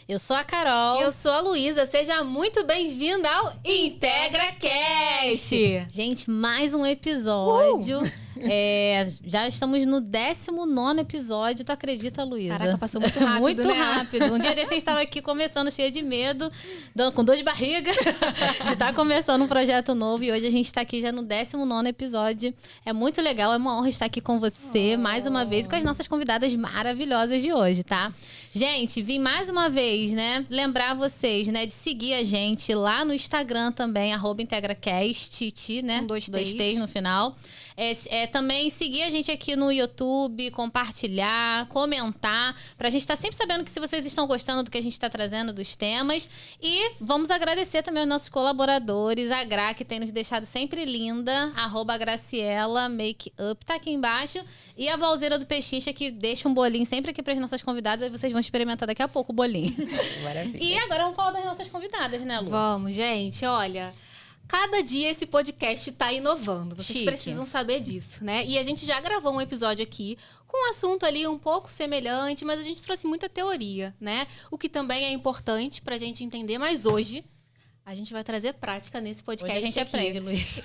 Eu sou a Carol. E eu sou a Luísa. Seja muito bem-vinda ao IntegraCast. Gente, mais um episódio. Já estamos no 19º episódio. Tu acredita, Luísa? Caraca, passou muito rápido, Muito né? rápido. Um dia desse a gente estava aqui começando cheia de medo, com dor de barriga, de estar começando um projeto novo. E hoje a gente está aqui já no 19º episódio. É muito legal, é uma honra estar aqui com você mais uma vez e com as nossas convidadas maravilhosas de hoje, tá? Gente, vim mais uma vez, né, lembrar vocês, né, de seguir a gente lá no Instagram também, @IntegraCast, né? Com dois T's no final. Também seguir a gente aqui no YouTube, compartilhar, comentar, pra gente estar sempre sabendo que se vocês estão gostando do que a gente está trazendo, dos temas. E vamos agradecer também aos nossos colaboradores, a Gra, que tem nos deixado sempre linda, @Graciela Makeup, tá aqui embaixo. E a Valzeira do Pechincha, que deixa um bolinho sempre aqui para as nossas convidadas. E vocês vão experimentar daqui a pouco o bolinho. Maravilha. E agora vamos falar das nossas convidadas, né, Lu? Vamos, gente, olha... Cada dia esse podcast tá inovando. Vocês Chique. precisam saber disso, né? E a gente já gravou um episódio aqui com um assunto ali um pouco semelhante, mas a gente trouxe muita teoria, né? O que também é importante pra gente entender. Mas hoje a gente vai trazer prática nesse podcast. Hoje a gente aqui. aprende, Luiz.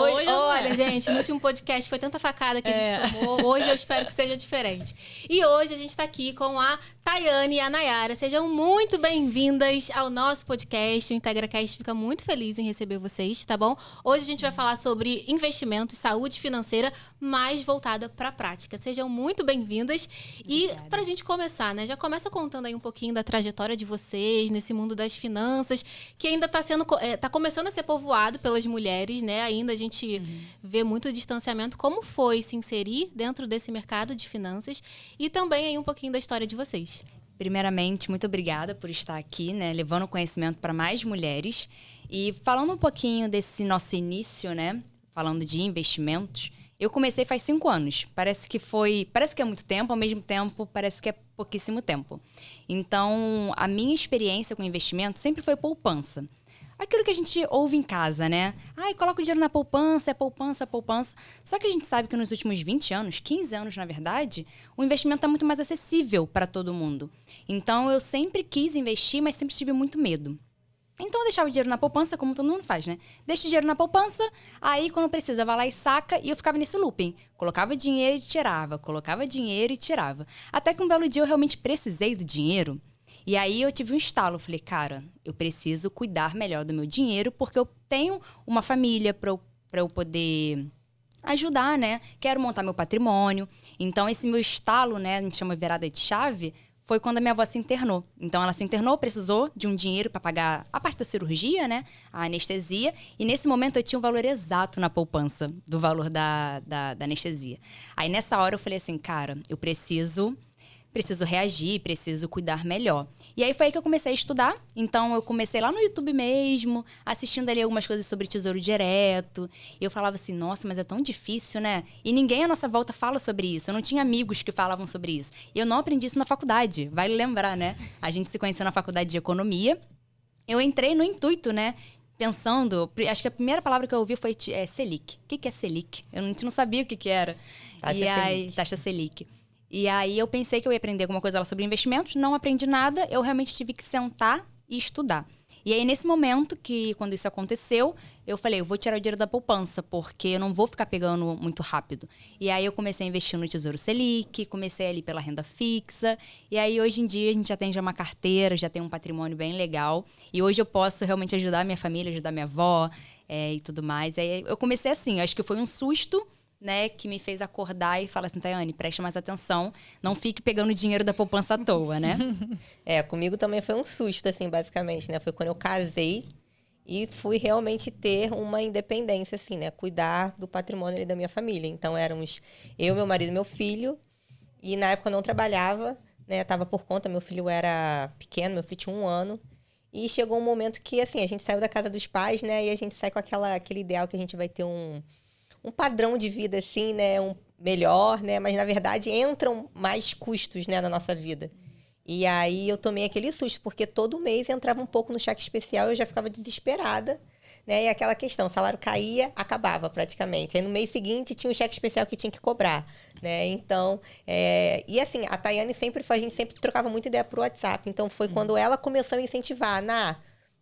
Hoje Olha, gente, no último podcast foi tanta facada que a gente tomou. Hoje eu espero que seja diferente. E hoje a gente tá aqui com a Tayane e a Nayara. Sejam muito bem-vindas ao nosso podcast. O IntegraCast fica muito feliz em receber vocês, tá bom? Hoje a gente vai falar sobre investimentos, saúde financeira, mais voltada para a prática. Sejam muito bem-vindas. E pra gente começar, né? Já começa contando aí um pouquinho da trajetória de vocês nesse mundo das finanças, que ainda tá começando a ser povoado pelas mulheres, né? Ainda a gente vê muito distanciamento. Como foi se inserir dentro desse mercado de finanças? E também aí um pouquinho da história de vocês. Primeiramente, muito obrigada por estar aqui, né? Levando conhecimento para mais mulheres. E falando um pouquinho desse nosso início, né? Falando de investimentos. Eu comecei faz 5 anos. Parece que é muito tempo, ao mesmo tempo parece que é pouquíssimo tempo. Então, a minha experiência com investimento sempre foi poupança. Aquilo que a gente ouve em casa, né? Ai, coloca o dinheiro na poupança, é poupança, poupança. Só que a gente sabe que nos últimos 20 anos, 15 anos na verdade, o investimento está muito mais acessível para todo mundo. Então, eu sempre quis investir, mas sempre tive muito medo. Então, eu deixava o dinheiro na poupança, como todo mundo faz, né? Deixa o dinheiro na poupança, aí quando precisa, vai lá e saca, e eu ficava nesse looping. Colocava dinheiro e tirava, colocava dinheiro e tirava. Até que um belo dia eu realmente precisei do dinheiro. E aí eu tive um estalo, eu falei, cara, eu preciso cuidar melhor do meu dinheiro, porque eu tenho uma família para eu poder ajudar, né? Quero montar meu patrimônio. Então, esse meu estalo, né, a gente chama virada de chave, foi quando a minha avó se internou. Então, ela se internou, precisou de um dinheiro para pagar a parte da cirurgia, né? A anestesia. E nesse momento eu tinha o valor exato na poupança do valor da anestesia. Aí nessa hora eu falei assim, cara, eu preciso reagir, preciso cuidar melhor. E aí foi aí que eu comecei a estudar. Então, eu comecei lá no YouTube mesmo, assistindo ali algumas coisas sobre Tesouro Direto. E eu falava assim, nossa, mas é tão difícil, né? E ninguém à nossa volta fala sobre isso. Eu não tinha amigos que falavam sobre isso. E eu não aprendi isso na faculdade. Vale lembrar, né? A gente se conheceu na faculdade de Economia. Eu entrei no intuito, né? Pensando... Acho que a primeira palavra que eu ouvi foi Selic. O que é Selic? A gente não sabia o que era. Taxa Selic. E aí eu pensei que eu ia aprender alguma coisa lá sobre investimentos, não aprendi nada, eu realmente tive que sentar e estudar. E aí nesse momento, quando isso aconteceu, eu falei, eu vou tirar o dinheiro da poupança, porque eu não vou ficar pegando muito rápido. E aí eu comecei a investir no Tesouro Selic, comecei ali pela renda fixa, e aí hoje em dia a gente já tem uma carteira, já tem um patrimônio bem legal, e hoje eu posso realmente ajudar a minha família, ajudar minha avó e tudo mais. Aí eu comecei assim, acho que foi um susto, né, que me fez acordar e falar assim, Tayane, preste mais atenção, não fique pegando dinheiro da poupança à toa, né? Comigo também foi um susto, assim, basicamente, né? Foi quando eu casei e fui realmente ter uma independência, assim, né? Cuidar do patrimônio ali da minha família. Então, éramos eu, meu marido e meu filho. E na época eu não trabalhava, né? Tava por conta, meu filho era pequeno, meu filho tinha 1 ano. E chegou um momento que, assim, a gente saiu da casa dos pais, né? E a gente sai com aquele ideal que a gente vai ter um padrão de vida, assim, né? Melhor, né? Mas, na verdade, entram mais custos, né, na nossa vida. E aí, eu tomei aquele susto, porque todo mês entrava um pouco no cheque especial e eu já ficava desesperada, né? E aquela questão, o salário caía, acabava praticamente. Aí no mês seguinte tinha um cheque especial que tinha que cobrar, né? Então, e assim, a Tayane a gente sempre trocava muita ideia por WhatsApp. Então foi quando ela começou a me incentivar,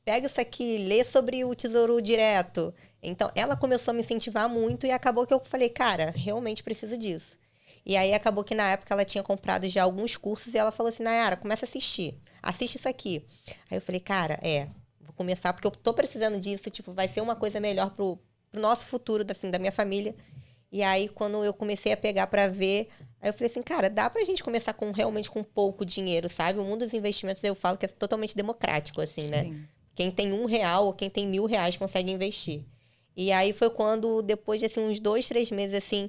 pega isso aqui, lê sobre o Tesouro Direto. Então, ela começou a me incentivar muito e acabou que eu falei, cara, realmente preciso disso. E aí, acabou que na época ela tinha comprado já alguns cursos e ela falou assim, Nayara, começa a assistir. Assiste isso aqui. Aí eu falei, cara, vou começar porque eu tô precisando disso, tipo, vai ser uma coisa melhor pro nosso futuro, assim, da minha família. E aí, quando eu comecei a pegar pra ver, aí eu falei assim, cara, dá pra gente começar realmente com pouco dinheiro, sabe? O mundo dos investimentos, eu falo que é totalmente democrático, assim, né? Sim. Quem tem R$1 ou quem tem R$1.000 consegue investir. E aí foi quando, depois de assim, uns 2, 3 meses, assim,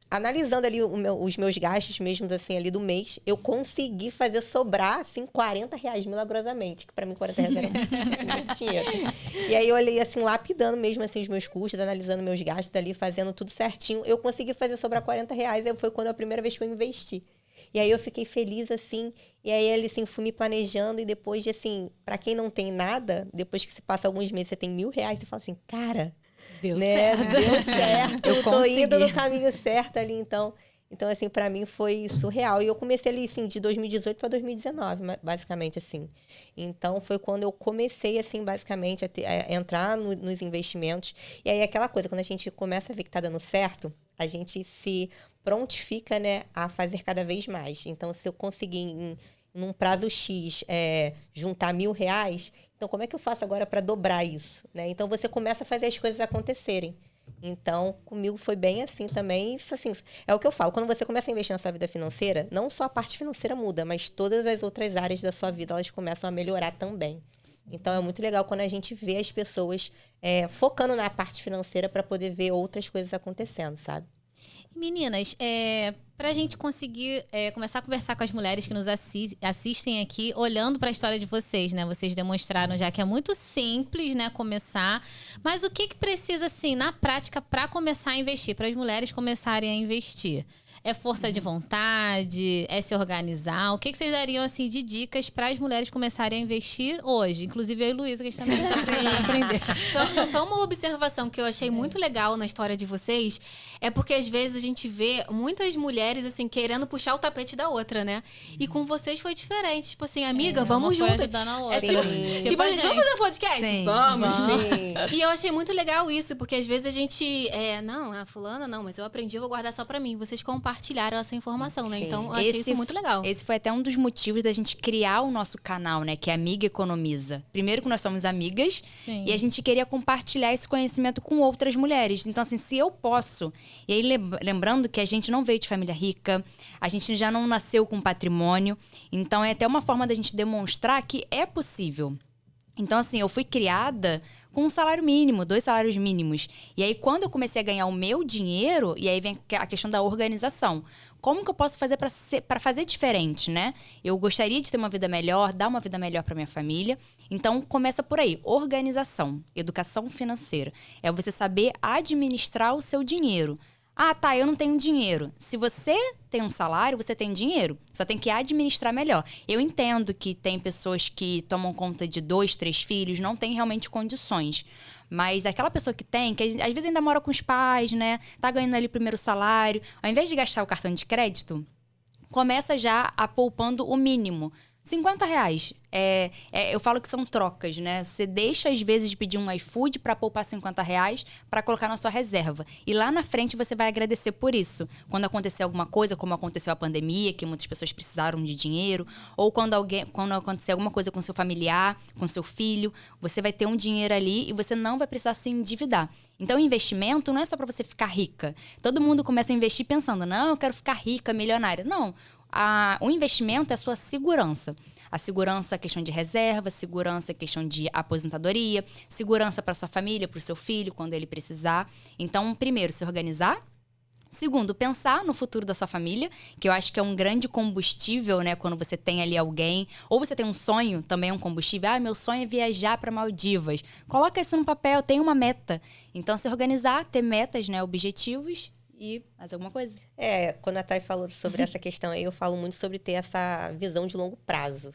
analisando ali os meus gastos mesmo, assim, ali do mês, eu consegui fazer sobrar, assim, R$40 milagrosamente. Que pra mim, R$40 era muito dinheiro. E aí eu olhei, assim, lapidando mesmo, assim, os meus custos, analisando meus gastos ali, fazendo tudo certinho. Eu consegui fazer sobrar R$40. E foi quando a primeira vez que eu investi. E aí eu fiquei feliz, assim, e aí, assim, fui me planejando, e depois de, assim, pra quem não tem nada, depois que se passa alguns meses, você tem R$1.000, você fala assim, cara, deu certo. Deu certo, eu tô indo no caminho certo ali, então, assim, pra mim foi surreal. E eu comecei ali, assim, de 2018 pra 2019, basicamente, assim. Então, foi quando eu comecei, assim, basicamente, a entrar nos investimentos. E aí, aquela coisa, quando a gente começa a ver que tá dando certo, a gente se prontifica, né, a fazer cada vez mais. Então, se eu conseguir, num prazo X, juntar R$1.000, então como é que eu faço agora para dobrar isso? Né? Então, você começa a fazer as coisas acontecerem. Então, comigo foi bem assim também. Isso, assim, é o que eu falo. Quando você começa a investir na sua vida financeira, não só a parte financeira muda, mas todas as outras áreas da sua vida, elas começam a melhorar também. Então, é muito legal quando a gente vê as pessoas focando na parte financeira para poder ver outras coisas acontecendo, sabe? Meninas, para a gente conseguir começar a conversar com as mulheres que nos assistem aqui, olhando para a história de vocês, né? Vocês demonstraram já que é muito simples, né, começar. Mas o que precisa, assim, na prática, para começar a investir? Para as mulheres começarem a investir? É força de vontade? É se organizar? O que vocês dariam, assim, de dicas para as mulheres começarem a investir hoje? Inclusive eu e Luísa, que estamos aprender. Só uma observação que eu achei muito legal na história de vocês, é porque às vezes a gente vê muitas mulheres, assim, querendo puxar o tapete da outra, né? E com vocês foi diferente. Tipo assim, amiga, vamos junto. A tipo, a gente vai fazer um podcast? Sim. Vamos. E eu achei muito legal isso, porque às vezes a gente... a fulana não, mas eu aprendi, eu vou guardar só pra mim. Vocês compartilharam essa informação, né? Sim. Então, eu achei isso muito legal. Esse foi até um dos motivos da gente criar o nosso canal, né? Que é Amiga Economiza. Primeiro que nós somos amigas. Sim. E a gente queria compartilhar esse conhecimento com outras mulheres. Então, assim, se eu posso... E aí, lembrando que a gente não veio de família rica, a gente já não nasceu com patrimônio. Então, é até uma forma da gente demonstrar que é possível. Então, assim, eu fui criada com um salário mínimo, 2 salários mínimos. E aí, quando eu comecei a ganhar o meu dinheiro, e aí vem a questão da organização. Como que eu posso fazer para fazer diferente, né? Eu gostaria de ter uma vida melhor, dar uma vida melhor para minha família. Então, começa por aí. Organização, educação financeira. É você saber administrar o seu dinheiro. Ah, tá, eu não tenho dinheiro. Se você tem um salário, você tem dinheiro. Só tem que administrar melhor. Eu entendo que tem pessoas que tomam conta de 2, 3 filhos, não tem realmente condições. Mas aquela pessoa que tem, que às vezes ainda mora com os pais, né? Tá ganhando ali o primeiro salário. Ao invés de gastar o cartão de crédito, começa já a poupando o mínimo. R$50. Eu falo que são trocas, né? Você deixa, às vezes, de pedir um iFood para poupar R$50 para colocar na sua reserva. E lá na frente você vai agradecer por isso. Quando acontecer alguma coisa, como aconteceu a pandemia, que muitas pessoas precisaram de dinheiro, ou quando acontecer alguma coisa com seu familiar, com seu filho, você vai ter um dinheiro ali e você não vai precisar se endividar. Então, investimento não é só para você ficar rica. Todo mundo começa a investir pensando, não, eu quero ficar rica, milionária. Não. O investimento é a sua segurança. A segurança é questão de reserva, segurança é questão de aposentadoria, segurança para sua família, para o seu filho, quando ele precisar. Então, primeiro, se organizar. Segundo, pensar no futuro da sua família, que eu acho que é um grande combustível, né? Quando você tem ali alguém, ou você tem um sonho, também é um combustível. Ah, meu sonho é viajar para Maldivas. Coloca isso no papel, tem uma meta. Então, se organizar, ter metas, né? Objetivos. E mais alguma coisa? Quando a Thay falou sobre essa questão aí, eu falo muito sobre ter essa visão de longo prazo.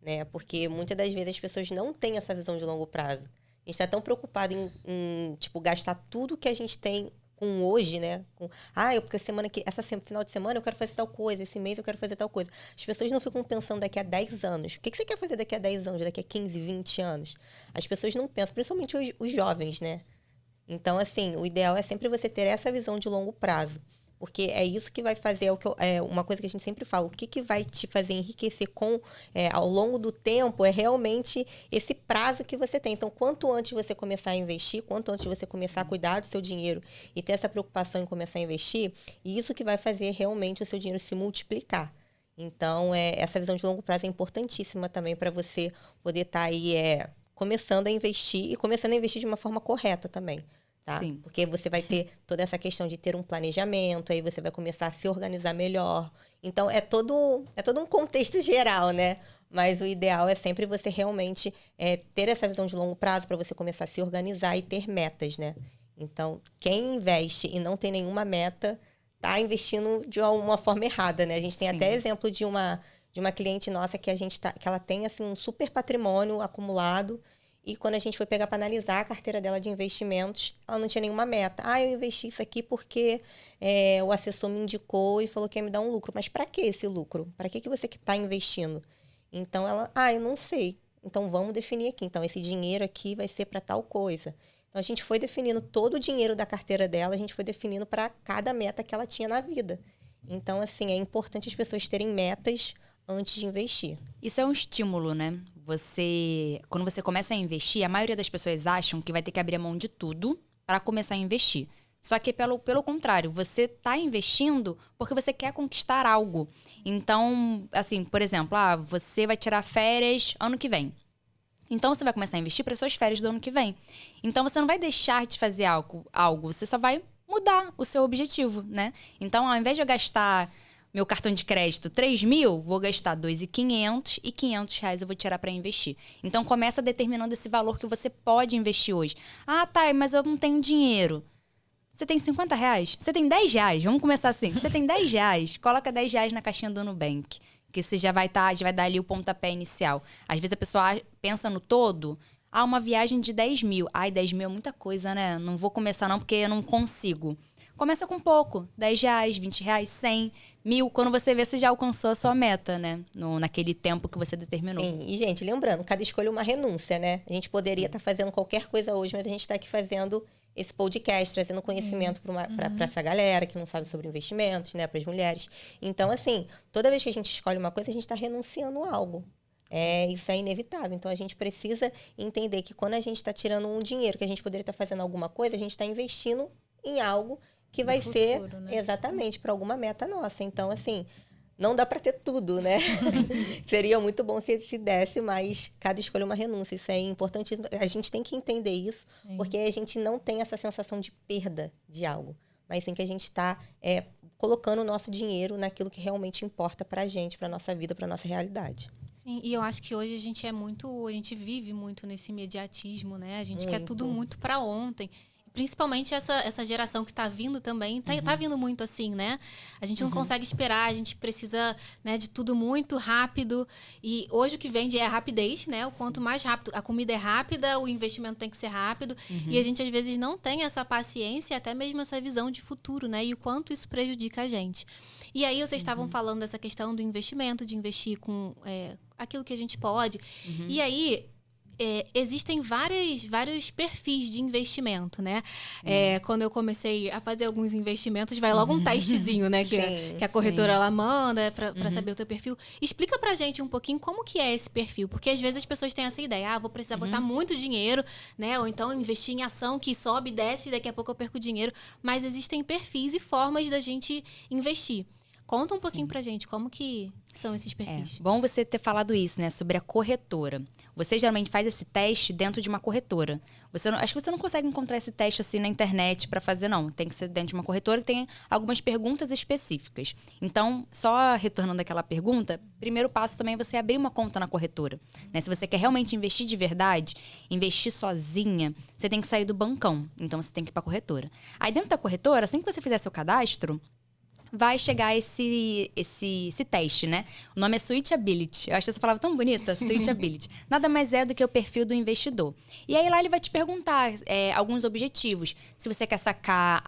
né? Porque muitas das vezes as pessoas não têm essa visão de longo prazo. A gente está tão preocupado em tipo, gastar tudo que a gente tem com hoje, né? Porque final de semana eu quero fazer tal coisa, esse mês eu quero fazer tal coisa. As pessoas não ficam pensando daqui a 10 anos. O que você quer fazer daqui a 10 anos, daqui a 15, 20 anos? As pessoas não pensam, principalmente os jovens, né? Então, assim, o ideal é sempre você ter essa visão de longo prazo. Porque é isso que vai fazer, uma coisa que a gente sempre fala, o que vai te fazer enriquecer ao longo do tempo é realmente esse prazo que você tem. Então, quanto antes você começar a investir, quanto antes você começar a cuidar do seu dinheiro e ter essa preocupação em começar a investir, isso que vai fazer realmente o seu dinheiro se multiplicar. Então, essa visão de longo prazo é importantíssima também para você poder estar aí começando a investir e começando a investir de uma forma correta também. Tá? Sim. Porque você vai ter toda essa questão de ter um planejamento, aí você vai começar a se organizar melhor. Então, é todo um contexto geral, né? Mas o ideal é sempre você realmente ter essa visão de longo prazo para você começar a se organizar e ter metas, né? Então, quem investe e não tem nenhuma meta, tá investindo de uma forma errada, né? A gente tem Sim. até exemplo de uma cliente nossa que ela tem assim, um super patrimônio acumulado. E quando a gente foi pegar para analisar a carteira dela de investimentos, ela não tinha nenhuma meta. Eu investi isso aqui porque o assessor me indicou e falou que ia me dar um lucro. Mas para que esse lucro? Para que você que está investindo? Então ela, eu não sei. Então vamos definir aqui. Então esse dinheiro aqui vai ser para tal coisa. Então a gente foi definindo todo o dinheiro da carteira dela, a gente foi definindo para cada meta que ela tinha na vida. Então, assim, é importante as pessoas terem metas antes de investir. Isso é um estímulo, né? Quando você começa a investir, a maioria das pessoas acham que vai ter que abrir a mão de tudo para começar a investir. Só que pelo contrário, você está investindo porque você quer conquistar algo. Então, assim, por exemplo, você vai tirar férias ano que vem. Então, você vai começar a investir para suas férias do ano que vem. Então, você não vai deixar de fazer algo, você só vai mudar o seu objetivo, né? Então, ao invés de eu gastar meu cartão de crédito 3.000, vou gastar 2.500 e R$500 eu vou tirar para investir. Então, começa determinando esse valor que você pode investir hoje. Tá, mas eu não tenho dinheiro. Você tem R$50? Você tem R$10? Vamos começar assim. Você tem R$10? Coloca R$10 na caixinha do Nubank. Que você já vai dar ali o pontapé inicial. Às vezes a pessoa pensa no todo. Uma viagem de 10.000. 10.000 é muita coisa, né? Não vou começar não porque eu não consigo. Começa com pouco. R$10, R$20, 100, 1.000. Quando você vê, você já alcançou a sua meta, né? Naquele tempo que você determinou. Sim, e gente, lembrando, cada escolha é uma renúncia, né? A gente poderia estar fazendo qualquer coisa hoje, mas a gente está aqui fazendo esse podcast, trazendo conhecimento para essa galera que não sabe sobre investimentos, né? Para as mulheres. Então, assim, toda vez que a gente escolhe uma coisa, a gente está renunciando a algo. Isso é inevitável. Então, a gente precisa entender que quando a gente está tirando um dinheiro que a gente poderia estar fazendo alguma coisa, a gente está investindo em algo que vai ser exatamente para alguma meta nossa. Então, assim, não dá para ter tudo, né? Seria muito bom se desse, mas cada escolha é uma renúncia. Isso é importantíssimo. A gente tem que entender isso, porque a gente não tem essa sensação de perda de algo, mas sim que a gente está colocando o nosso dinheiro naquilo que realmente importa para a gente, para nossa vida, para nossa realidade. Sim, e eu acho que hoje a gente vive muito nesse imediatismo, né? A gente quer tudo muito para ontem. Principalmente essa geração que tá vindo também, tá vindo muito assim, né? A gente não consegue esperar, a gente precisa, né, de tudo muito rápido. E hoje o que vende é a rapidez, né? O quanto mais rápido, a comida é rápida, o investimento tem que ser rápido. E a gente, às vezes, não tem essa paciência, até mesmo essa visão de futuro, né? E o quanto isso prejudica a gente. E aí, vocês estavam falando dessa questão do investimento, de investir com aquilo que a gente pode. E aí, existem vários perfis de investimento, né? Quando eu comecei a fazer alguns investimentos, vai logo um testezinho, né? Que a corretora ela manda para saber o teu perfil. Explica pra gente um pouquinho como que é esse perfil. Porque às vezes as pessoas têm essa ideia. Vou precisar botar muito dinheiro, né? Ou então investir em ação que sobe, desce e daqui a pouco eu perco dinheiro. Mas existem perfis e formas da gente investir. Conta um pouquinho pra gente como que são esses perfis. Bom você ter falado isso, né? Sobre a corretora. Você geralmente faz esse teste dentro de uma corretora. Acho que você não consegue encontrar esse teste assim na internet para fazer, não. Tem que ser dentro de uma corretora que tem algumas perguntas específicas. Então, só retornando àquela pergunta, primeiro passo também é você abrir uma conta na corretora. Né? Se você quer realmente investir de verdade, investir sozinha, você tem que sair do bancão. Então, você tem que ir para a corretora. Aí, dentro da corretora, assim que você fizer seu cadastro, vai chegar esse teste, né? O nome é Switchability. Eu acho essa palavra tão bonita, Switchability. Nada mais é do que o perfil do investidor. E aí lá ele vai te perguntar alguns objetivos. Se você quer sacar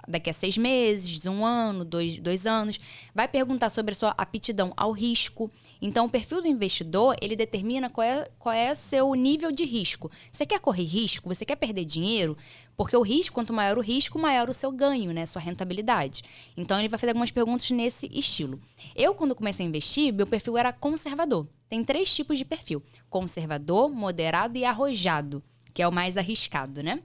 daqui a 6 meses, 1 ano, 2 anos. Vai perguntar sobre a sua aptidão ao risco. Então, o perfil do investidor, ele determina qual é o seu nível de risco. Você quer correr risco? Você quer perder dinheiro? Porque o risco, quanto maior o risco, maior o seu ganho, né? Sua rentabilidade. Então, ele vai fazer algumas perguntas nesse estilo. Eu, quando comecei a investir, meu perfil era conservador. Tem 3 tipos de perfil. Conservador, moderado e arrojado, que é o mais arriscado, né?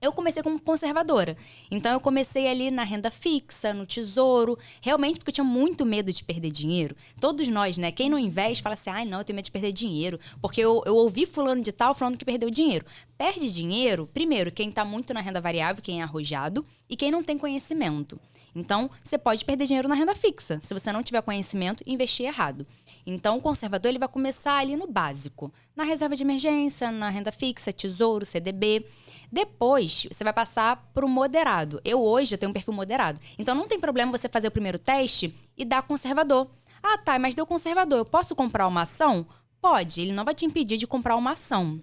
Eu comecei como conservadora. Então, eu comecei ali na renda fixa, no tesouro. Realmente, porque eu tinha muito medo de perder dinheiro. Todos nós, né? Quem não investe, fala assim, ai, não, eu tenho medo de perder dinheiro. Porque eu ouvi fulano de tal falando que perdeu dinheiro. Perde dinheiro, primeiro, quem está muito na renda variável, quem é arrojado, e quem não tem conhecimento. Então, você pode perder dinheiro na renda fixa. Se você não tiver conhecimento, investir errado. Então, o conservador ele vai começar ali no básico. Na reserva de emergência, na renda fixa, tesouro, CDB. Depois, você vai passar para o moderado. Hoje, eu tenho um perfil moderado. Então, não tem problema você fazer o primeiro teste e dar conservador. Ah, tá, mas deu conservador. Eu posso comprar uma ação? Pode. Ele não vai te impedir de comprar uma ação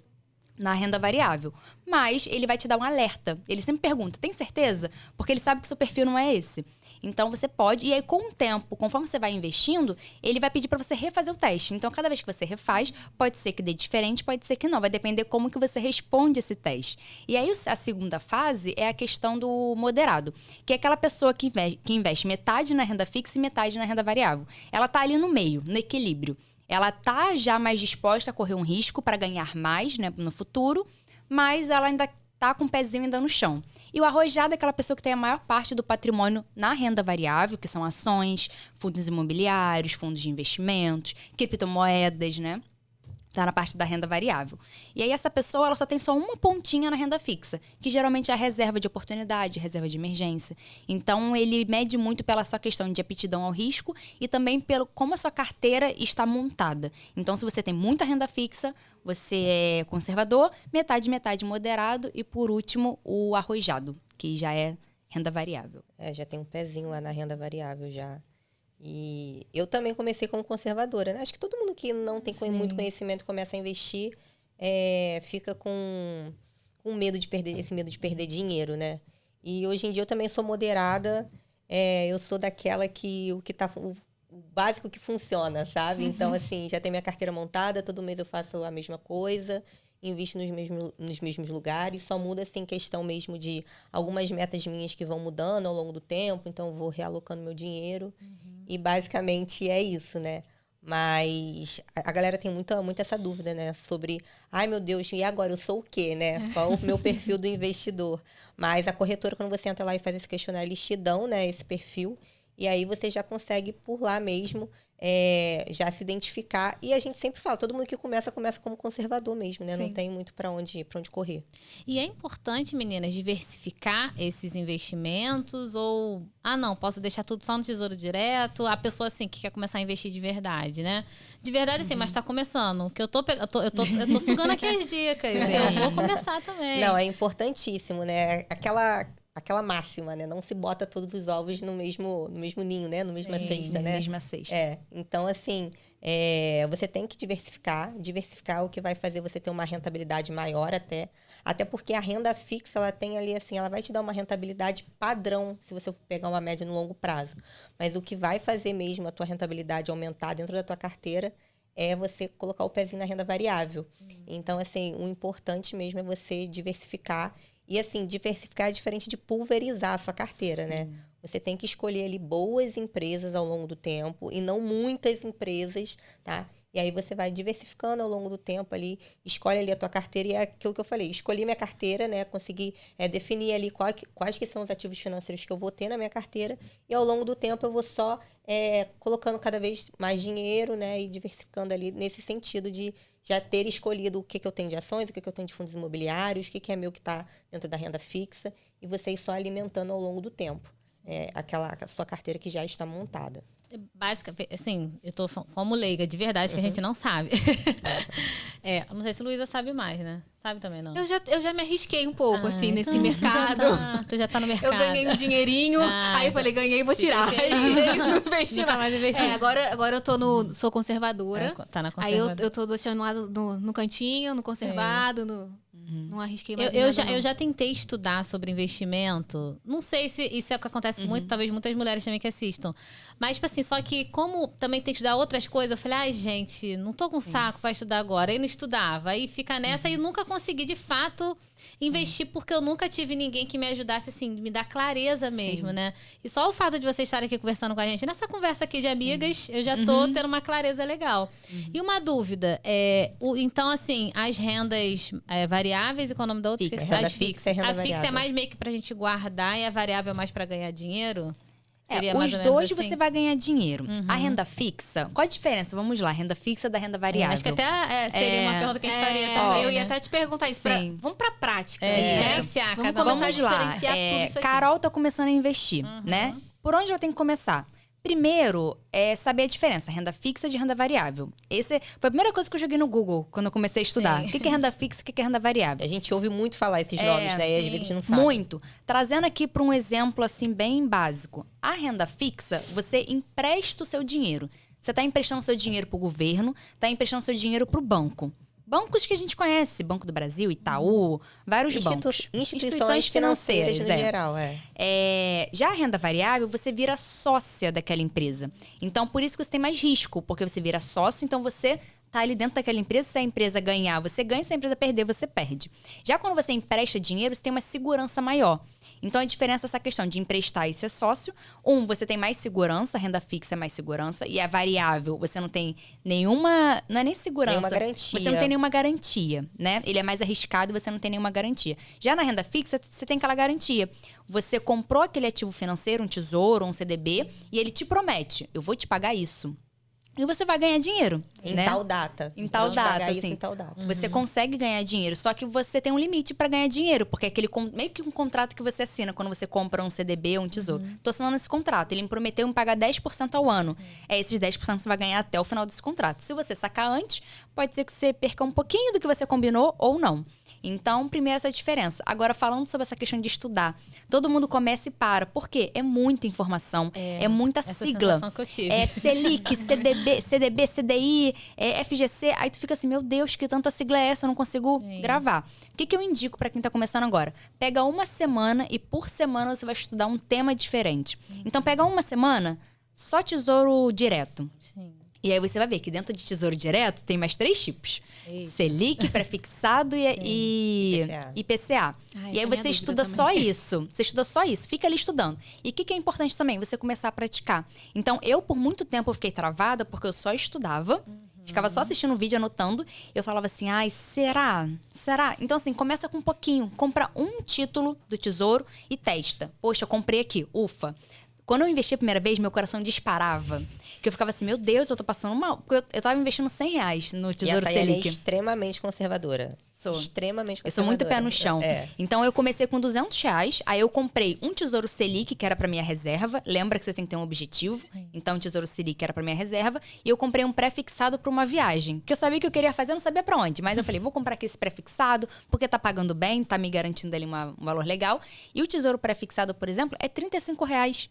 na renda variável. Mas ele vai te dar um alerta. Ele sempre pergunta, tem certeza? Porque ele sabe que o seu perfil não é esse. Então, você pode... E aí, com o tempo, conforme você vai investindo, ele vai pedir para você refazer o teste. Então, cada vez que você refaz, pode ser que dê diferente, pode ser que não. Vai depender como que você responde esse teste. E aí, a segunda fase é a questão do moderado, que é aquela pessoa que investe metade na renda fixa e metade na renda variável. Ela tá ali no meio, no equilíbrio. Ela tá já mais disposta a correr um risco para ganhar mais, né, no futuro, mas ela ainda tá com o pezinho ainda no chão. E o arrojado é aquela pessoa que tem a maior parte do patrimônio na renda variável, que são ações, fundos imobiliários, fundos de investimentos, criptomoedas, né? Tá na parte da renda variável. E aí essa pessoa ela só tem só uma pontinha na renda fixa, que geralmente é a reserva de oportunidade, reserva de emergência. Então ele mede muito pela sua questão de aptidão ao risco e também pelo como a sua carteira está montada. Então se você tem muita renda fixa, você é conservador, metade moderado e por último o arrojado, que já é renda variável. Já tem um pezinho lá na renda variável já. E eu também comecei como conservadora, né? Acho que todo mundo que não tem muito conhecimento começa a investir, fica com medo de perder, esse medo de perder dinheiro, né? E hoje em dia eu também sou moderada, eu sou daquela que o básico que funciona, sabe? Então, assim, já tenho minha carteira montada, todo mês eu faço a mesma coisa, invisto nos mesmos lugares, só muda, assim, questão mesmo de algumas metas minhas que vão mudando ao longo do tempo, então eu vou realocando meu dinheiro. E basicamente é isso, né? Mas a galera tem muita essa dúvida, né? Sobre, ai meu Deus, e agora eu sou o quê, né? Qual o meu perfil do investidor? Mas a corretora, quando você entra lá e faz esse questionário, eles te dão, né, esse perfil. E aí você já consegue, por lá mesmo, já se identificar. E a gente sempre fala, todo mundo que começa como conservador mesmo, né? Sim. Não tem muito para onde correr. E é importante, meninas, diversificar esses investimentos ou... Ah, não, posso deixar tudo só no Tesouro Direto? A pessoa, assim, que quer começar a investir de verdade, né? De verdade, sim, mas tá começando. Que eu tô sugando aqui as dicas. Eu vou começar também. Não, é importantíssimo, né? Aquela máxima, né? Não se bota todos os ovos no mesmo ninho, né? No mesma cesta, né? Mesma cesta. Então, assim, você tem que diversificar o que vai fazer você ter uma rentabilidade maior até porque a renda fixa, ela tem ali, assim, ela vai te dar uma rentabilidade padrão, se você pegar uma média no longo prazo. Mas o que vai fazer mesmo a tua rentabilidade aumentar dentro da tua carteira é você colocar o pezinho na renda variável. Então, assim, o importante mesmo é você diversificar. E, assim, diversificar é diferente de pulverizar a sua carteira, né? Você tem que escolher ali boas empresas ao longo do tempo e não muitas empresas, tá? E aí você vai diversificando ao longo do tempo ali, escolhe ali a tua carteira e é aquilo que eu falei, escolhi minha carteira, né? Consegui definir ali quais que são os ativos financeiros que eu vou ter na minha carteira e ao longo do tempo eu vou só colocando cada vez mais dinheiro, né? E diversificando ali nesse sentido de já ter escolhido o que eu tenho de ações, o que eu tenho de fundos imobiliários, o que é meu que está dentro da renda fixa e você ir só alimentando ao longo do tempo. A sua carteira que já está montada. Assim, eu tô como leiga, de verdade, que a gente não sabe. Não sei se a Luísa sabe mais, né? Sabe também, não? Eu já me arrisquei um pouco, assim, nesse então, mercado. Tu já tá no mercado. Eu ganhei um dinheirinho, aí eu falei, ganhei, vou tirar. Aí tirei, não investi Nunca mais investi. Agora eu tô sou conservadora. Tá na Aí conservadora. eu tô deixando lá no cantinho, no conservado, não arrisquei mais Eu já tentei estudar sobre investimento. Não sei se isso é o que acontece com talvez muitas mulheres também que assistam. Mas, tipo assim, só que como também tem que estudar outras coisas, eu falei, ai, gente, não tô com saco pra estudar agora. Aí não estudava. Aí fica nessa e nunca consegui, de fato, investir, porque eu nunca tive ninguém que me ajudasse, assim, me dar clareza mesmo, né? E só o fato de vocês estarem aqui conversando com a gente, nessa conversa aqui de amigas, eu já tô tendo uma clareza legal. E uma dúvida, então, assim, as rendas variáveis e qual é o nome da outra? Fixa. Esqueci. Renda As fixa fixas. e renda A fixa é variável. mais meio que pra gente guardar e a variável é mais pra ganhar dinheiro? Seria mais Os ou menos dois assim? você vai ganhar dinheiro. A renda fixa, qual a diferença? Vamos lá, renda fixa da renda variável. Acho que até seria uma pergunta que a gente faria também. Eu ia né? até te perguntar isso. Sim. Vamos pra prática. Diferenciar Vamos cada um. começar a Vamos lá. diferenciar tudo isso aqui. Carol tá começando a investir, né? Por onde ela tem que começar? Primeiro, é saber a diferença, renda fixa de renda variável. Essa foi a primeira coisa que eu joguei no Google quando eu comecei a estudar. Sim. O que é renda fixa e o que é renda variável? A gente ouve muito falar esses nomes, né? E às sim. vezes não sabe. Muito. Trazendo aqui para um exemplo assim bem básico. A renda fixa, você empresta o seu dinheiro. Você está emprestando seu dinheiro para o governo, está emprestando seu dinheiro para o banco. Bancos que a gente conhece, Banco do Brasil, Itaú, vários bancos. Instituições financeiras no geral, Já a renda variável, você vira sócia daquela empresa. Então, por isso que você tem mais risco, porque você vira sócio, então você tá ali dentro daquela empresa. Se a empresa ganhar, você ganha. Se a empresa perder, você perde. Já quando você empresta dinheiro, você tem uma segurança maior. Então, a diferença é essa questão de emprestar e ser sócio. Você tem mais segurança, a renda fixa é mais segurança. E a variável, você não tem nenhuma... Não é nem segurança. Nenhuma garantia. Você não tem nenhuma garantia, né? Ele é mais arriscado e você não tem nenhuma garantia. Já na renda fixa, você tem aquela garantia. Você comprou aquele ativo financeiro, um tesouro, um CDB, e ele te promete, eu vou te pagar isso. E você vai ganhar dinheiro, Em né? tal data. Em tal Vamos pagar data, isso assim. em tal data. Você consegue ganhar dinheiro, só que você tem um limite para ganhar dinheiro, porque é aquele meio que um contrato que você assina quando você compra um CDB ou um tesouro. Tô assinando esse contrato, ele me prometeu me pagar 10% ao ano. Esses 10% você vai ganhar até o final desse contrato. Se você sacar antes, pode ser que você perca um pouquinho do que você combinou ou não. Então, primeiro essa diferença. Agora, falando sobre essa questão de estudar. Todo mundo começa e para. Por quê? É muita informação, é muita essa sigla. sensação que eu tive. É Selic, CDB, CDI, FGC. Aí tu fica assim, meu Deus, que tanta sigla é essa? Eu não consigo gravar. O que eu indico para quem tá começando agora? Pega uma semana e por semana você vai estudar um tema diferente. Então, pega uma semana, só tesouro direto. Sim. E aí você vai ver que dentro de tesouro direto tem mais 3 tipos. Selic, prefixado e IPCA. Ah, E aí você estuda só isso. Você estuda só isso. Fica ali estudando. E o que é importante também? Você começar a praticar. Então, eu, por muito tempo, eu fiquei travada porque eu só estudava. Ficava só assistindo o vídeo, anotando. Eu falava assim, ai, será? Será? Então, assim, começa com um pouquinho. Compra um título do tesouro e testa. Poxa, eu comprei aqui. Ufa. Quando eu investi a primeira vez, meu coração disparava. Que eu ficava assim, meu Deus, eu tô passando mal. Porque eu tava investindo R$100 no Tesouro E a Tayane Selic. é extremamente conservadora. Sou. Extremamente Eu sou muito pé no chão. Então, eu comecei com R$200. Aí, eu comprei um Tesouro Selic, que era pra minha reserva. Lembra que você tem que ter um objetivo. Sim. Então, o Tesouro Selic era pra minha reserva. E eu comprei um pré-fixado pra uma viagem. Que eu sabia que eu queria fazer, eu não sabia pra onde. Mas eu falei, vou comprar aqui esse pré-fixado, porque tá pagando bem, tá me garantindo ali um valor legal. E o Tesouro pré-fixado, por exemplo, é R$35.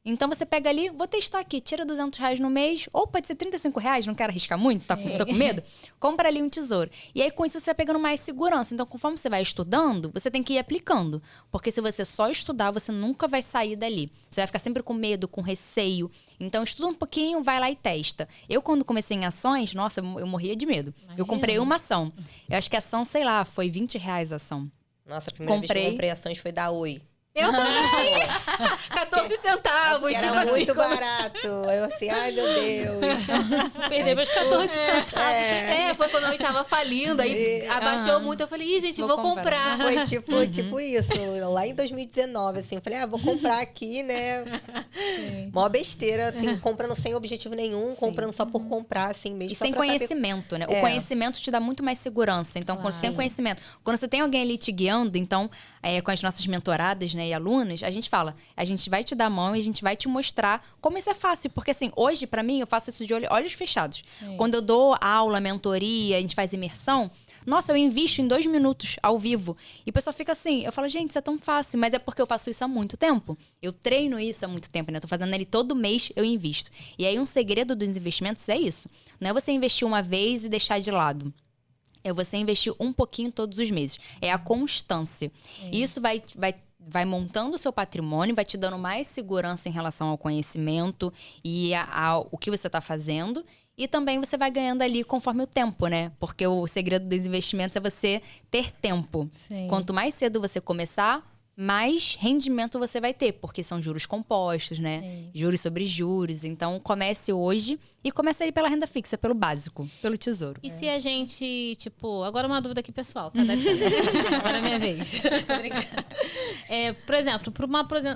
Então, você pega ali, vou testar aqui, tira R$200 no mês, ou pode ser R$35, não quero arriscar muito, tô com medo? Compra ali um tesouro. E aí, com isso, você vai pegando mais segurança. Então, conforme você vai estudando, você tem que ir aplicando. Porque se você só estudar, você nunca vai sair dali. Você vai ficar sempre com medo, com receio. Então, estuda um pouquinho, vai lá e testa. Eu, quando comecei em ações, nossa, eu morria de medo. Imagina. Eu comprei uma ação. Eu acho que a ação, sei lá, foi R$20 a ação. Nossa, a primeira vez que eu comprei ações foi da Oi. Eu também! 14 centavos. Era muito barato. Eu assim, ai meu Deus. Perdemos 14 centavos. Foi quando eu tava falindo, aí abaixou muito. Eu falei, ih, gente, vou comprar. Foi tipo isso. Lá em 2019, assim, eu falei, vou comprar aqui, né? Mó besteira, assim, comprando sem objetivo nenhum, comprando só por comprar, assim, mesmo. E sem conhecimento, né? O conhecimento te dá muito mais segurança. Então, quando você tem conhecimento. Quando você tem alguém ali te guiando, então, com as nossas mentoradas, né? né, e alunas, a gente fala, a gente vai te dar a mão e a gente vai te mostrar como isso é fácil. Porque assim, hoje, pra mim, eu faço isso de olhos fechados. Sim. Quando eu dou aula, mentoria, a gente faz imersão, nossa, eu invisto em 2 minutos ao vivo. E o pessoal fica assim, eu falo, gente, isso é tão fácil. Mas é porque eu faço isso há muito tempo. Eu treino isso há muito tempo, né? Eu tô fazendo ele todo mês, eu invisto. E aí um segredo dos investimentos é isso. Não é você investir uma vez e deixar de lado. É você investir um pouquinho todos os meses. É a constância. Isso vai montando o seu patrimônio, vai te dando mais segurança em relação ao conhecimento e ao que você está fazendo. E também você vai ganhando ali conforme o tempo, né? Porque o segredo dos investimentos é você ter tempo. Sim. Quanto mais cedo você começar, mais rendimento você vai ter. Porque são juros compostos, né? Sim. Juros sobre juros. Então, comece hoje e comece aí pela renda fixa, pelo básico, pelo tesouro. E se a gente, tipo... Agora uma dúvida aqui pessoal, tá? Agora é minha vez. Tô brincando. Por exemplo, para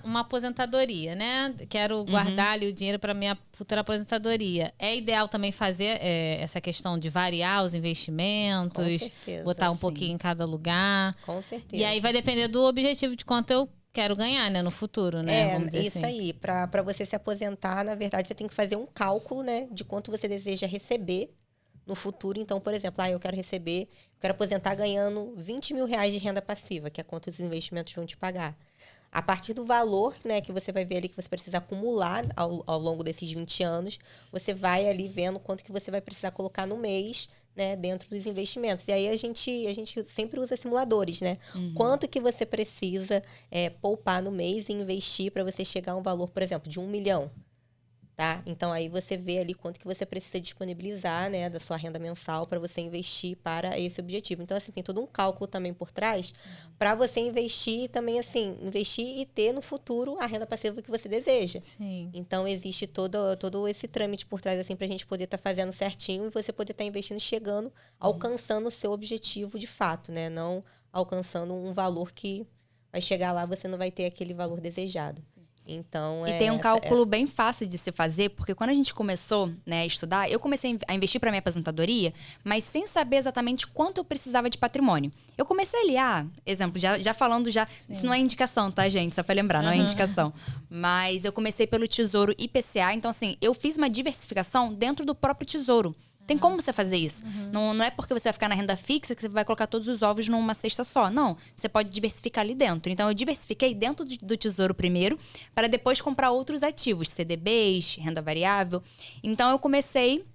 uma aposentadoria, né? Quero guardar ali o dinheiro para minha futura aposentadoria. É ideal também fazer essa questão de variar os investimentos, Com certeza, botar um sim. pouquinho em cada lugar. Com certeza. E aí vai depender do objetivo de quanto eu quero ganhar, né? No futuro, né? Vamos dizer isso assim. aí. Para você se aposentar, na verdade, você tem que fazer um cálculo, né? De quanto você deseja receber no futuro. Então, por exemplo, eu quero aposentar ganhando 20 mil reais de renda passiva, que é quanto os investimentos vão te pagar. A partir do valor, né, que você vai ver ali que você precisa acumular ao longo desses 20 anos, você vai ali vendo quanto que você vai precisar colocar no mês, né, dentro dos investimentos. E aí a gente sempre usa simuladores, né? Quanto que você precisa poupar no mês e investir para você chegar a um valor, por exemplo, de 1 milhão. Tá? Então, aí você vê ali quanto que você precisa disponibilizar, né, da sua renda mensal para você investir para esse objetivo. Então, assim, tem todo um cálculo também por trás para você investir também, assim, investir e ter no futuro a renda passiva que você deseja. Sim. Então, existe todo esse trâmite por trás, assim, para a gente poder estar fazendo certinho e você poder estar investindo, chegando, alcançando o seu objetivo de fato, né? Não alcançando um valor que vai chegar lá, você não vai ter aquele valor desejado. Então, E tem um cálculo bem fácil de se fazer, porque quando a gente começou, né, a estudar, eu comecei a investir para minha aposentadoria, mas sem saber exatamente quanto eu precisava de patrimônio. Eu comecei ali, exemplo, já falando já, isso não é indicação, tá, gente? Só para lembrar, não é indicação. Mas eu comecei pelo Tesouro IPCA, então assim, eu fiz uma diversificação dentro do próprio Tesouro. Tem como você fazer isso. Não é porque você vai ficar na renda fixa que você vai colocar todos os ovos numa cesta só. Não, você pode diversificar ali dentro. Então, eu diversifiquei dentro do Tesouro primeiro, para depois comprar outros ativos, CDBs, renda variável. Então, eu comecei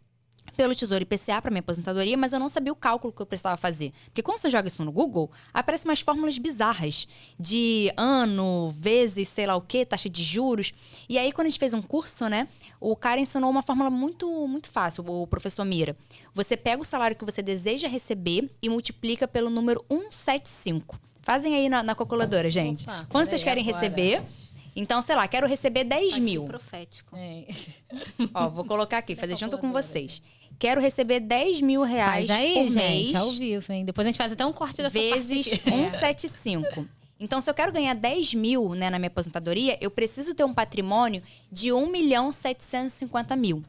pelo Tesouro IPCA para minha aposentadoria, mas eu não sabia o cálculo que eu precisava fazer. Porque quando você joga isso no Google, aparecem umas fórmulas bizarras de ano, vezes, sei lá o quê, taxa de juros. E aí, quando a gente fez um curso, né, o cara ensinou uma fórmula muito, muito fácil, o professor Mira. Você pega o salário que você deseja receber e multiplica pelo número 175. Fazem aí na calculadora, gente. Opa, Quando vocês querem agora. receber... Então, sei lá, quero receber 10 mil. Profético. Ó, vou colocar aqui, fazer junto com vocês. Quero receber 10 mil reais Faz aí, por gente, mês, ao vivo, hein? Depois a gente faz até um corte dessa vezes parte aqui. 175. Então, se eu quero ganhar 10 mil, né, na minha aposentadoria, eu preciso ter um patrimônio de 1.750.000.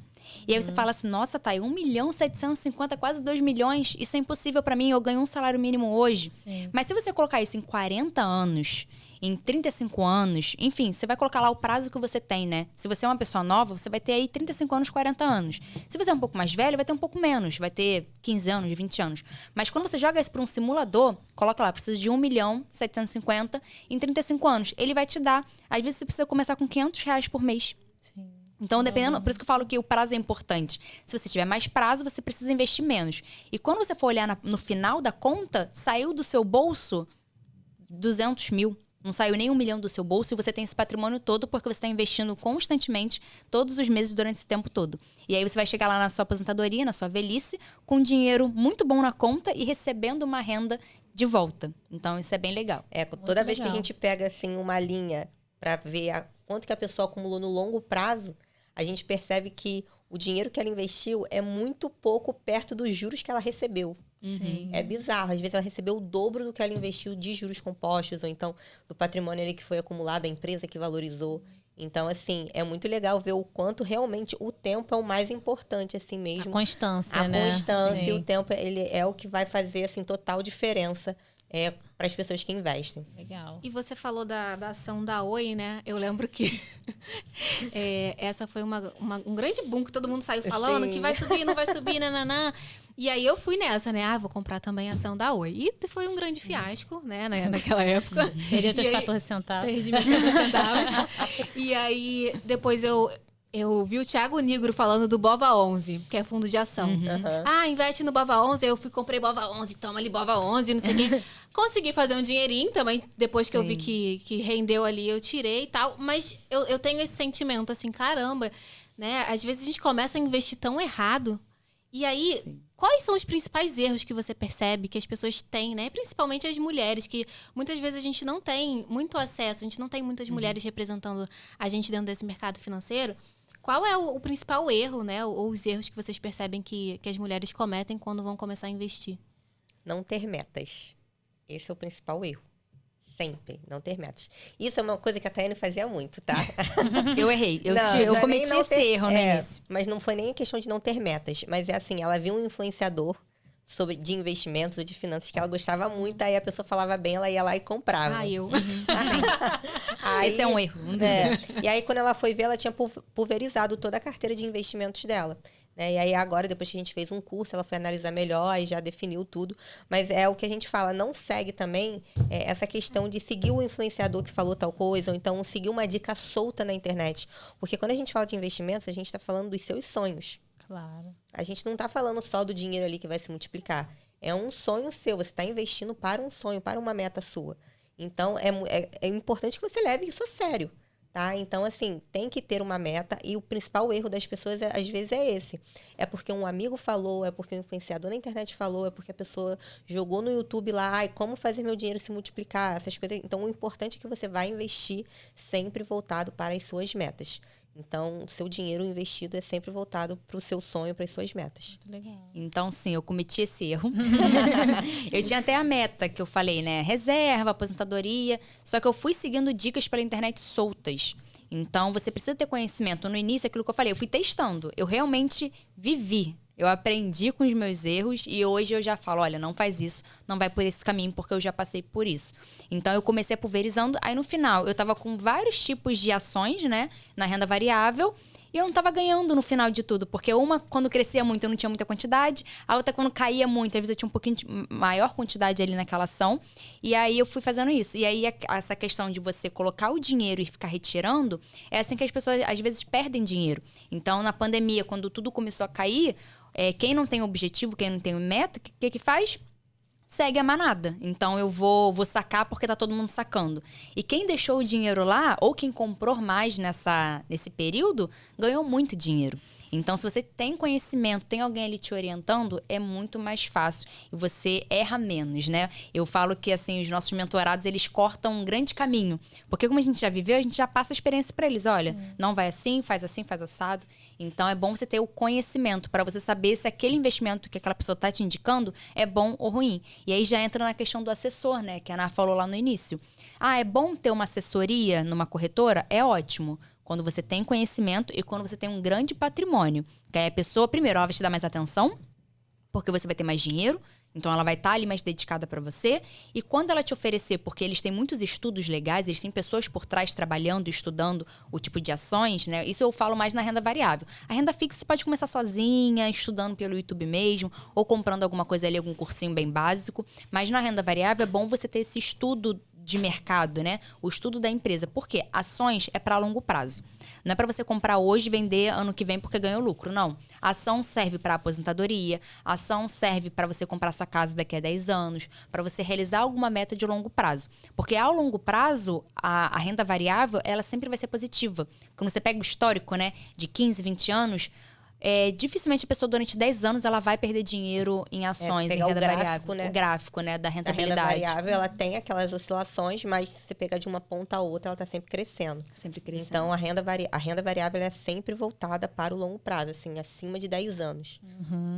E aí você fala assim, nossa, Thay, 1.750.000, quase 2 milhões, isso é impossível pra mim, eu ganho um salário mínimo hoje. Sim. Mas se você colocar isso em 40 anos, em 35 anos, enfim, você vai colocar lá o prazo que você tem, né? Se você é uma pessoa nova, você vai ter aí 35 anos, 40 anos. Se você é um pouco mais velho, vai ter um pouco menos, vai ter 15 anos, 20 anos. Mas quando você joga isso para um simulador, coloca lá, preciso de 1.750.000 em 35 anos. Ele vai te dar, às vezes você precisa começar com R$500 por mês. Sim. Então, dependendo, por isso que eu falo que o prazo é importante. Se você tiver mais prazo, você precisa investir menos. E quando você for olhar no final da conta, saiu do seu bolso 200 mil. Não saiu nem 1 milhão do seu bolso e você tem esse patrimônio todo porque você está investindo constantemente todos os meses durante esse tempo todo. E aí você vai chegar lá na sua aposentadoria, na sua velhice, com dinheiro muito bom na conta e recebendo uma renda de volta. Então, isso é bem legal. Toda vez que a legal. gente pega assim uma linha para ver quanto que a pessoa acumulou no longo prazo, a gente percebe que o dinheiro que ela investiu é muito pouco perto dos juros que ela recebeu. Sim. É bizarro. Às vezes ela recebeu o dobro do que ela investiu de juros compostos, ou então do patrimônio ali que foi acumulado, a empresa que valorizou. Então, assim, é muito legal ver o quanto realmente o tempo é o mais importante, assim mesmo. A constância, A né? constância e Sim. o tempo, ele é o que vai fazer, assim, total diferença para as pessoas que investem. Legal. E você falou da ação da Oi, né? Eu lembro que essa foi um grande boom que todo mundo saiu falando. Sim. Que vai subir, não vai subir, nananã. E aí eu fui nessa, né? Vou comprar também a ação da Oi. E foi um grande fiasco, né? Naquela época. Perdeu teus E aí, 14 centavos. Perdi meus 14 centavos. E aí, depois eu vi o Thiago Nigro falando do Bova 11, que é fundo de ação. Investe no Bova 11. Eu comprei Bova 11, toma ali Bova 11, não sei o quê. Consegui fazer um dinheirinho também, depois que eu vi que rendeu ali, eu tirei e tal. Mas eu tenho esse sentimento, assim, caramba, né? Às vezes a gente começa a investir tão errado. E aí, quais são os principais erros que você percebe que as pessoas têm, né? Principalmente as mulheres, que muitas vezes a gente não tem muito acesso, a gente não tem muitas mulheres representando a gente dentro desse mercado financeiro. Qual é o principal erro, né? Ou os erros que vocês percebem que as mulheres cometem quando vão começar a investir? Não ter metas. Esse é o principal erro. Sempre, não ter metas. Isso é uma coisa que a Tayane fazia muito, tá? Eu errei. Eu Não é cometi nem não esse ter- erro no início. Mas não foi nem a questão de não ter metas. Mas é assim, ela viu um influenciador de investimentos ou de finanças que ela gostava muito, aí a pessoa falava bem, ela ia lá e comprava. Eu. Aí, Esse é um erro. E aí, quando ela foi ver, ela tinha pulverizado toda a carteira de investimentos dela. Né? E aí, agora, depois que a gente fez um curso, ela foi analisar melhor e já definiu tudo. Mas é o que a gente fala, não segue também essa questão de seguir o influenciador que falou tal coisa, ou então seguir uma dica solta na internet. Porque quando a gente fala de investimentos, a gente está falando dos seus sonhos. Claro. A gente não está falando só do dinheiro ali que vai se multiplicar. É um sonho seu, você está investindo para um sonho, para uma meta sua. Então, é importante que você leve isso a sério, tá? Então, assim, tem que ter uma meta e o principal erro das pessoas, às vezes, é esse. É porque um amigo falou, é porque um influenciador na internet falou, é porque a pessoa jogou no YouTube lá, como fazer meu dinheiro se multiplicar, essas coisas. Então, o importante é que você vai investir sempre voltado para as suas metas. Então, seu dinheiro investido é sempre voltado para o seu sonho, para as suas metas. Legal. Então, sim, eu cometi esse erro. Eu tinha até a meta que eu falei, né? Reserva, aposentadoria. Só que eu fui seguindo dicas pela internet soltas. Então, você precisa ter conhecimento. No início, aquilo que eu falei, eu fui testando. Eu realmente vivi. Eu aprendi com os meus erros e hoje eu já falo, olha, não faz isso, não vai por esse caminho, porque eu já passei por isso. Então, eu comecei pulverizando. Aí, no final, eu tava com vários tipos de ações, né? Na renda variável. E eu não tava ganhando no final de tudo. Porque uma, quando crescia muito, eu não tinha muita quantidade. A outra, quando caía muito, às vezes eu tinha um pouquinho de maior quantidade ali naquela ação. E aí, eu fui fazendo isso. E aí, essa questão de você colocar o dinheiro e ficar retirando, é assim que as pessoas, às vezes, perdem dinheiro. Então, na pandemia, quando tudo começou a cair, quem não tem objetivo, quem não tem meta, o que faz? Segue a manada. Então, eu vou sacar porque tá todo mundo sacando. E quem deixou o dinheiro lá, ou quem comprou mais nesse período, ganhou muito dinheiro. Então, se você tem conhecimento, tem alguém ali te orientando, é muito mais fácil. E você erra menos, né? Eu falo que, assim, os nossos mentorados, eles cortam um grande caminho. Porque como a gente já viveu, a gente já passa a experiência para eles. Olha, não vai assim, faz assado. Então, é bom você ter o conhecimento para você saber se aquele investimento que aquela pessoa tá te indicando é bom ou ruim. E aí já entra na questão do assessor, né? Que a Ana falou lá no início. É bom ter uma assessoria numa corretora? É ótimo. Quando você tem conhecimento e quando você tem um grande patrimônio. Que aí a pessoa, primeiro, ela vai te dar mais atenção, porque você vai ter mais dinheiro, então ela vai estar ali mais dedicada para você. E quando ela te oferecer, porque eles têm muitos estudos legais, eles têm pessoas por trás trabalhando, estudando o tipo de ações, né? Isso eu falo mais na renda variável. A renda fixa você pode começar sozinha, estudando pelo YouTube mesmo, ou comprando alguma coisa ali, algum cursinho bem básico. Mas na renda variável é bom você ter esse estudo de mercado, né? O estudo da empresa. Por quê? Ações é para longo prazo. Não é para você comprar hoje e vender ano que vem porque ganhou lucro, não. A ação serve para aposentadoria, a ação serve para você comprar sua casa daqui a 10 anos, para você realizar alguma meta de longo prazo. Porque ao longo prazo, a renda variável, ela sempre vai ser positiva. Quando você pega o histórico, né, de 15, 20 anos, dificilmente a pessoa durante 10 anos ela vai perder dinheiro em ações, em renda variável. Né? O gráfico, né, da A rentabilidade. renda variável, ela tem aquelas oscilações, mas se você pegar de uma ponta a outra, ela está sempre crescendo. Sempre crescendo. Então, a renda variável ela é sempre voltada para o longo prazo, assim, acima de 10 anos.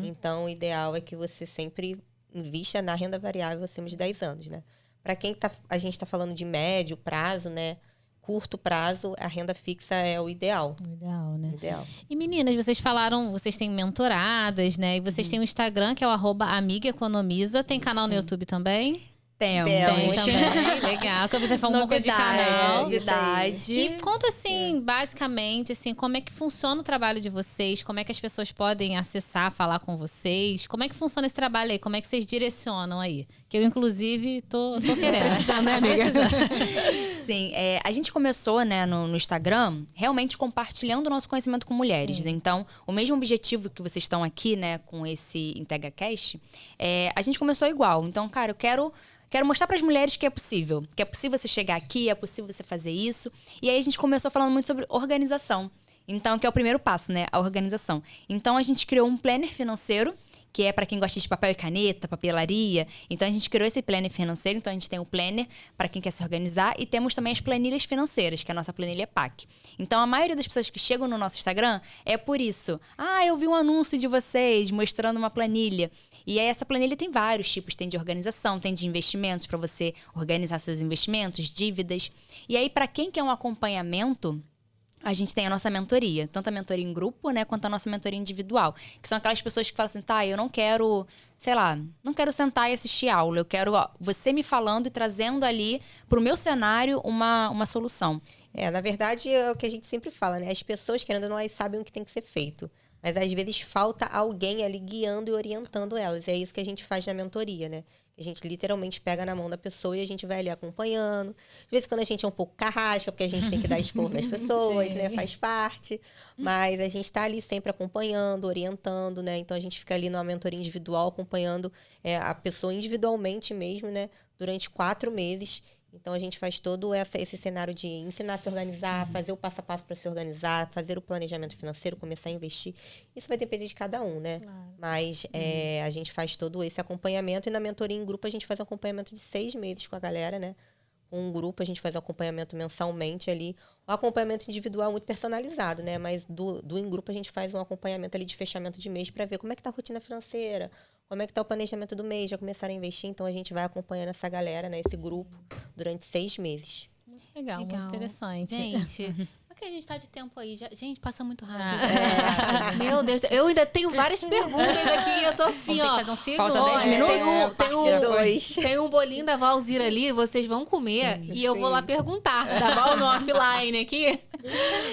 Então, o ideal é que você sempre invista na renda variável acima de 10 anos, né? Para quem a gente está falando de médio prazo, né? Curto prazo, a renda fixa é o ideal. O ideal, né? Ideal. E meninas, vocês falaram, vocês têm mentoradas, né? E vocês têm um Instagram, que é o @amigaeconomiza. Tem canal no YouTube também? Temos. Tem também. Legal. Que você falou uma coisa de canal. Novidade. E conta, assim, basicamente, assim, como é que funciona o trabalho de vocês, como é que as pessoas podem acessar, falar com vocês, como é que funciona esse trabalho aí, como é que vocês direcionam aí? Que eu, inclusive, tô querendo. Precisando, né, amiga? Sim, a gente começou, né, no Instagram, realmente compartilhando o nosso conhecimento com mulheres. Então, o mesmo objetivo que vocês estão aqui, né, com esse IntegraCast, a gente começou igual. Então, cara, eu quero mostrar para as mulheres que é possível você chegar aqui, é possível você fazer isso. E aí a gente começou falando muito sobre organização. Então, que é o primeiro passo, né, a organização. Então, a gente criou um planner financeiro, que é para quem gosta de papel e caneta, papelaria. Então, a gente criou esse planner financeiro. Então, a gente tem o planner para quem quer se organizar. E temos também as planilhas financeiras, que é a nossa planilha PAC. Então, a maioria das pessoas que chegam no nosso Instagram é por isso. Eu vi um anúncio de vocês mostrando uma planilha. E aí, essa planilha tem vários tipos. Tem de organização, tem de investimentos, para você organizar seus investimentos, dívidas. E aí, para quem quer um acompanhamento, a gente tem a nossa mentoria. Tanto a mentoria em grupo, né, quanto a nossa mentoria individual. Que são aquelas pessoas que falam assim, eu não quero, não quero sentar e assistir aula. Eu quero você me falando e trazendo ali pro meu cenário uma solução. Na verdade, é o que a gente sempre fala, né? As pessoas, querendo ou não, elas sabem o que tem que ser feito. Mas, às vezes, falta alguém ali guiando e orientando elas. É isso que a gente faz na mentoria, né? A gente literalmente pega na mão da pessoa e a gente vai ali acompanhando. Às vezes, quando a gente é um pouco carrasca, porque a gente tem que dar esporro nas pessoas, né? Faz parte. Mas a gente está ali sempre acompanhando, orientando, né? Então, a gente fica ali numa mentoria individual, acompanhando a pessoa individualmente mesmo, né? Durante 4 meses. Então, a gente faz todo esse cenário de ensinar a se organizar, fazer o passo a passo para se organizar, fazer o planejamento financeiro, começar a investir. Isso vai depender de cada um, né? Claro. Mas a gente faz todo esse acompanhamento. E na mentoria em grupo, a gente faz um acompanhamento de 6 meses com a galera, né? Com um grupo, a gente faz um acompanhamento mensalmente ali. O acompanhamento individual é muito personalizado, né? Mas do em grupo, a gente faz um acompanhamento ali de fechamento de mês para ver como é que tá a rotina financeira, como é que tá o planejamento do mês, já começaram a investir. Então, a gente vai acompanhando essa galera, né? Esse grupo, durante 6 meses. Muito legal, muito interessante. Gente, que a gente tá de tempo aí? Gente, passa muito rápido. Meu Deus, eu ainda tenho várias perguntas aqui. Eu tô assim, Vamos ter que fazer um segundo. Falta 10 minutos. Tem um bolinho da Valzira ali, vocês vão comer. Sim, e eu vou lá perguntar, tá bom? No offline aqui.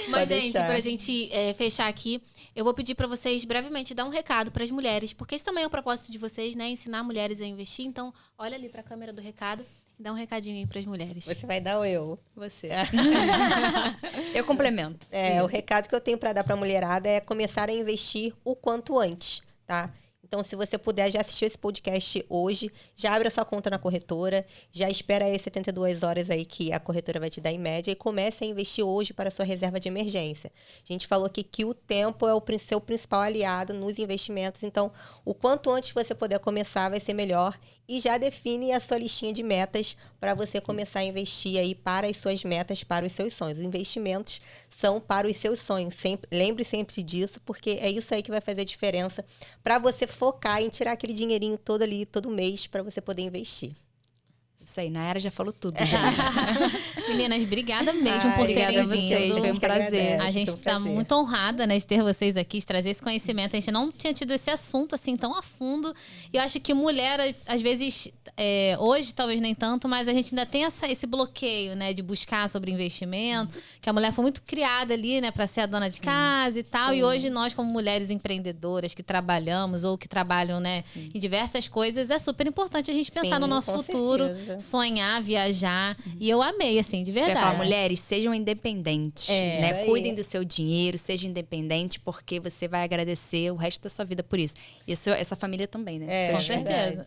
Mas, gente, pra gente fechar aqui, eu vou pedir pra vocês brevemente dar um recado pras mulheres, porque esse também é o propósito de vocês, né? Ensinar mulheres a investir. Então, olha ali pra câmera do recado. Dá um recadinho aí pras mulheres. Você vai dar ou eu? Você. Eu complemento. O recado que eu tenho para dar pra mulherada é começar a investir o quanto antes, tá? Então, se você puder, já assistiu esse podcast hoje, já abre a sua conta na corretora, já espera aí 72 horas aí que a corretora vai te dar em média e comece a investir hoje para a sua reserva de emergência. A gente falou aqui que o tempo é o seu principal aliado nos investimentos, então, o quanto antes você puder começar vai ser melhor. E já define a sua listinha de metas para você começar a investir aí para as suas metas, para os seus sonhos. Os investimentos são para os seus sonhos. Lembre sempre disso, porque é isso aí que vai fazer a diferença para você focar em tirar aquele dinheirinho todo ali, todo mês, para você poder investir. Isso aí, Nayara já falou tudo. Meninas, obrigada mesmo por terem vindo. Foi um prazer. A gente está muito honrada, né, de ter vocês aqui, de trazer esse conhecimento. A gente não tinha tido esse assunto assim tão a fundo. E eu acho que mulher, às vezes, hoje talvez nem tanto, mas a gente ainda tem esse bloqueio, né, de buscar sobre investimento. Que a mulher foi muito criada ali, né, para ser a dona de casa e tal. Sim. E hoje nós, como mulheres empreendedoras que trabalhamos ou que trabalham, né, em diversas coisas, é super importante a gente pensar no nosso futuro. Certeza. Sonhar, viajar. E eu amei, assim, de verdade. Eu ia falar, mulheres, sejam independentes, né? Cuidem do seu dinheiro, seja independente, porque você vai agradecer o resto da sua vida por isso. E essa família também, né? Com certeza.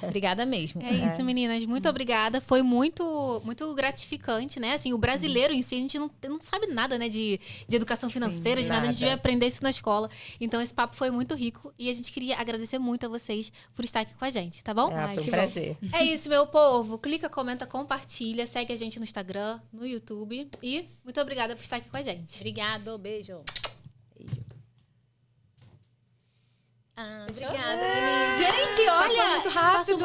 Obrigada mesmo. É isso, meninas. Muito obrigada. Foi muito, muito gratificante, né? Assim, o brasileiro em si, a gente não sabe nada, né? De educação financeira, de nada. A gente vai aprender isso na escola. Então, esse papo foi muito rico. E a gente queria agradecer muito a vocês por estar aqui com a gente, tá bom? Foi um prazer. É isso, meu povo. Clica, comenta, compartilha, segue a gente no Instagram, no YouTube e muito obrigada por estar aqui com a gente. Obrigado, beijo. Obrigada, gente, olha, passou muito rápido.